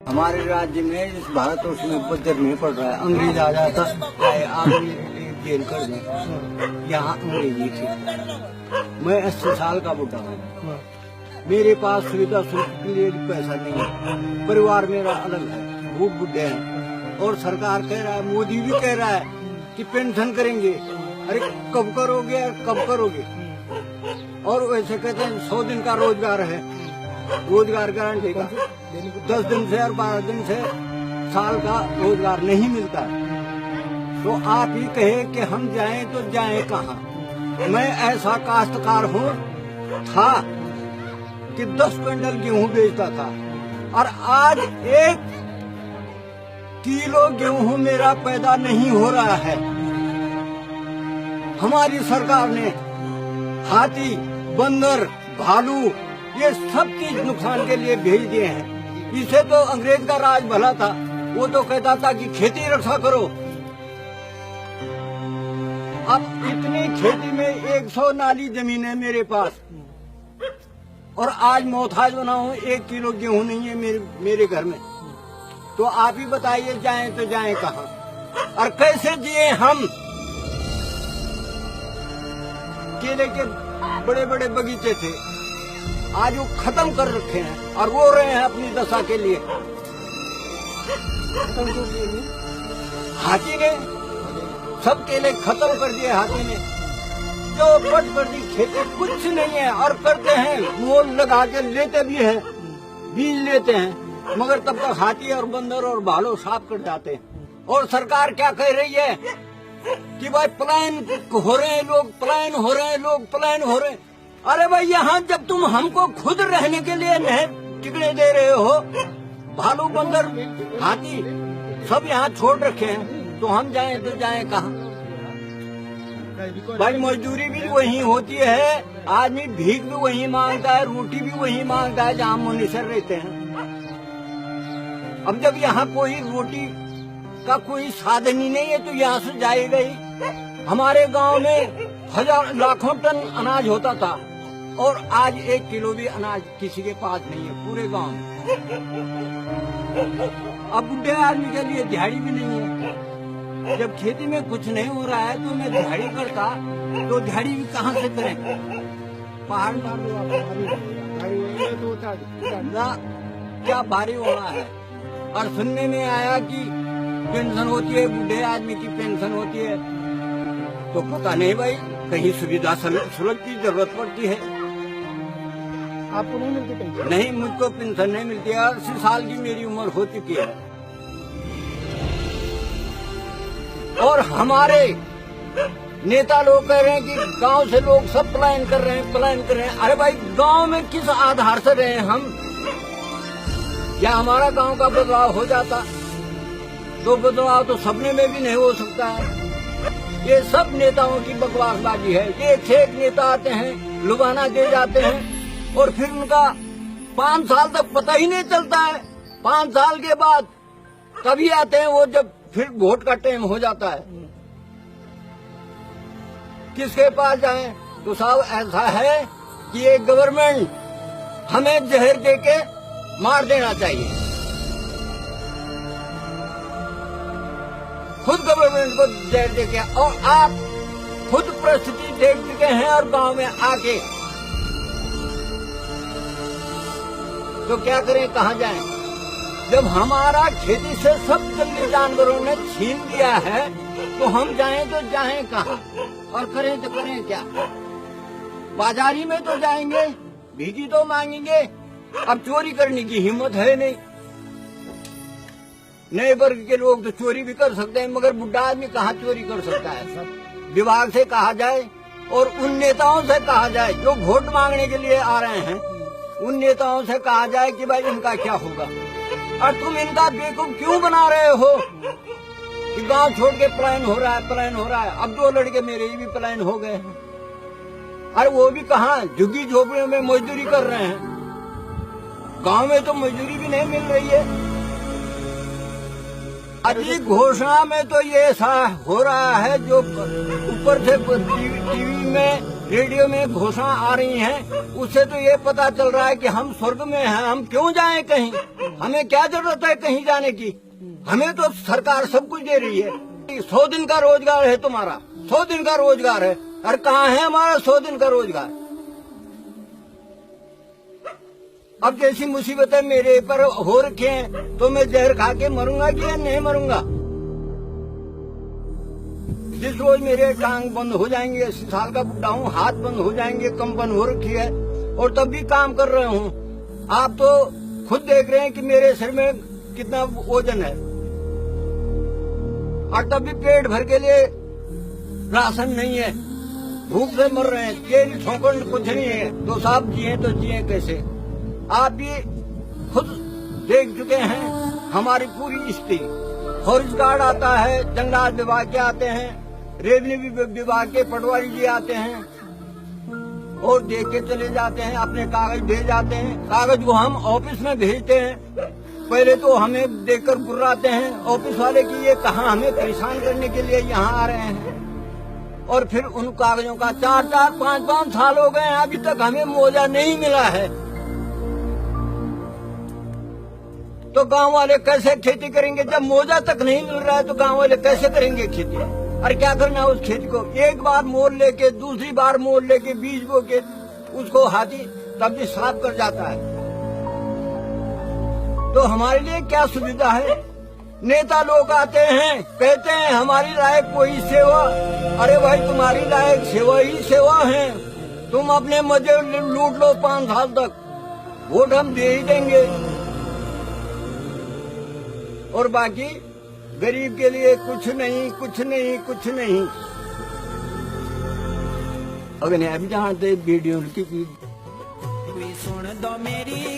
हमारे राज्य में इस भारतवर्ष में उपद्रव नहीं पड़ रहा है। अंग्रेज आ जाता चाहे आप जेल कर दें, यहाँ अंग्रेजी थी। मैं 80 साल का बुढ़ा हूँ, मेरे पास सुविधा शुल्क के लिए पैसा नहीं है, परिवार मेरा अलग है, वो बुढ़े हैं। और सरकार कह रहा है, मोदी भी कह रहा है कि पेंशन करेंगे। अरे कब करोगे और कब करोगे? और वैसे कहते हैं 100 दिन का रोजगार है, रोजगार गारंटी का 10 दिन से और 12 दिन से साल का रोजगार नहीं मिलता है। तो आप ही कहे कि हम जाएं तो जाएं कहाँ? मैं ऐसा काश्तकार हूँ था कि 10 क्विंटल गेहूं बेचता था और आज 1 किलो गेहूं मेरा पैदा नहीं हो रहा है। हमारी सरकार ने हाथी, बंदर, भालू ये सब चीज नुकसान के लिए भेज दिए हैं। इसे तो अंग्रेज का राज भला था, वो तो कहता था कि खेती रक्षा करो। अब इतनी खेती में 100 नाली जमीन है मेरे पास और आज मोहताज बना हूं, 1 किलो गेहूं नहीं है मेरे घर में। तो आप ही बताइए जाएं तो जाएं कहाँ और कैसे जिए हम? केले के बड़े बड़े बगीचे थे, आज वो खत्म कर रखे हैं और रो रहे हैं अपनी दशा के लिए। हाथी ने सब केले खत्म कर दिए, हाथी ने जो पट कर दी, खेती कुछ नहीं है। और करते हैं मोल लगा के लेते भी हैं, बीज लेते हैं, मगर तब तक हाथी और बंदर और भालू साफ कर जाते हैं। और सरकार क्या कह रही है कि भाई पलायन हो रहे हैं लोग, पलायन हो रहे हैं लोग, पलायन हो रहे हैं। अरे भाई यहाँ जब तुम हमको खुद रहने के लिए नहीं टिकने दे रहे हो, भालू, बंदर, हाथी सब यहाँ छोड़ रखे हैं, तो हम जाएं तो जाएं कहाँ? भाई मजदूरी भी वही होती है, आदमी भीख भी वही मांगता है, रोटी भी वही मांगता है जहाँ मुनीसर रहते हैं। अब जब यहाँ कोई रोटी का कोई साधन ही नहीं है तो यहाँ से जाएगा ही। हमारे गांव में लाखों टन अनाज होता था और आज 1 किलो भी अनाज किसी के पास नहीं है पूरे गांव में। अब बुढ़े आदमी के लिए दिहाड़ी भी नहीं है। जब खेती में कुछ नहीं हो रहा है तो मैं दिहाड़ी करता, तो दिहाड़ी भी कहाँ से करें? पहाड़ मार दो क्या भारी होना है। और सुनने में आया कि पेंशन होती है, बूढ़े आदमी की पेंशन होती है, तो पता नहीं भाई कहीं सुविधा सुलभ की जरूरत पड़ती है। आपको नहीं मिलती पेंशन? नहीं, मुझको पेंशन नहीं मिलती है। 80 साल की मेरी उम्र हो चुकी है और हमारे नेता लोग कह रहे हैं कि गांव से लोग सब पलायन कर रहे हैं, पलायन कर रहे हैं। अरे भाई गांव में किस आधार से रहे हम? क्या हमारा गांव का बदलाव हो जाता? तो बदलाव तो सपने में भी नहीं हो सकता है। ये सब नेताओं की बकवासबाजी है। ये एक नेता आते हैं, लुभाना दे जाते हैं और फिर उनका 5 साल तक पता ही नहीं चलता है। 5 साल के बाद कभी आते हैं वो, जब फिर वोट का टाइम हो जाता है। किसके पास जाएं? तो साहब ऐसा है कि ये गवर्नमेंट हमें जहर देके मार देना चाहिए। खुद गवर्नमेंट को जहर देके, और आप खुद परिस्थिति देख चुके हैं और गांव में आके, तो क्या करें, कहाँ जाएं? जब हमारा खेती से सब जंगली जानवरों ने छीन लिया है तो हम जाएं तो जाएं कहाँ और करें तो करें क्या? बाजारी में तो जाएंगे, भीगी तो मांगेंगे। अब चोरी करने की हिम्मत है नहीं। नए वर्ग के लोग तो चोरी भी कर सकते हैं, मगर बुढ़ा आदमी कहाँ चोरी कर सकता है? सब विभाग से कहा जाए और उन नेताओं से कहा जाए जो वोट मांगने के लिए आ रहे हैं, उन नेताओं से कहा जाए कि भाई इनका क्या होगा। और तुम इनका बेवकूफ क्यों बना रहे हो कि गांव छोड़ के पलायन हो रहा है, पलायन हो रहा है। अब 2 लड़के मेरे भी पलायन हो गए हैं। अरे वो भी कहाँ, झुग्गी झोपड़ियों में मजदूरी कर रहे हैं। गांव में तो मजदूरी भी नहीं मिल रही है। अभी घोषणा में तो ये ऐसा हो रहा है, जो ऊपर से टीवी में रेडियो में घोषणा आ रही हैं, उससे तो ये पता चल रहा है कि हम स्वर्ग में हैं। हम क्यों जाएं कहीं? हमें क्या जरूरत है कहीं जाने की? हमें तो सरकार सब कुछ दे रही है। 100 दिन का रोजगार है तुम्हारा, 100 दिन का रोजगार है। और कहाँ है हमारा 100 दिन का रोजगार? अब जैसी मुसीबतें मेरे पर हो रखी हैं, तो मैं जहर खा के मरूंगा कि या नहीं मरूंगा? जिस रोज मेरे टांग बंद हो जाएंगे, 80 साल का बुढ़ा हूँ, हाथ बंद हो जाएंगे, कंपन हो रखी है और तब भी काम कर रहे हूँ। आप तो खुद देख रहे हैं कि मेरे सिर में कितना वजन है, और तब भी पेट भर के लिए राशन नहीं है, भूख से मर रहे हैं। तेल ठोकर कुछ नहीं है, तो साहब जिए तो जिए कैसे? आप भी खुद देख चुके हैं हमारी पूरी स्थिति। फॉरेस्ट गार्ड आता है, जंगलात विभाग के आते हैं, रेवेन्यू विभाग के पटवारी जी आते हैं और देख के चले जाते हैं, अपने कागज भेज जाते हैं। कागज को हम ऑफिस में भेजते हैं, पहले तो हमें देखकर गुर्राते हैं ऑफिस वाले कि ये कहाँ हमें परेशान करने के लिए यहाँ आ रहे हैं। और फिर उन कागजों का 4-4, 5-5 साल हो गए हैं, अभी तक हमें मुआवजा नहीं मिला है। तो गांव वाले कैसे खेती करेंगे? जब मुआवजा तक नहीं मिल रहा है तो गांव वाले कैसे करेंगे खेती? और क्या करना है उस खेती को? एक बार मोल लेके, दूसरी बार मोल लेके, बीज बो के उसको हाथी तब भी साफ कर जाता है। तो हमारे लिए क्या सुविधा है? नेता लोग आते हैं, कहते हैं हमारी लायक कोई सेवा। अरे भाई, तुम्हारी लायक सेवा ही सेवा है। तुम अपने मजे लूट लो 5 साल तक, वोट हम दे ही देंगे, और बाकी गरीब के लिए कुछ नहीं, कुछ नहीं, कुछ नहीं। अगर नहीं अभी जानते वीडियो की सुन दो मेरी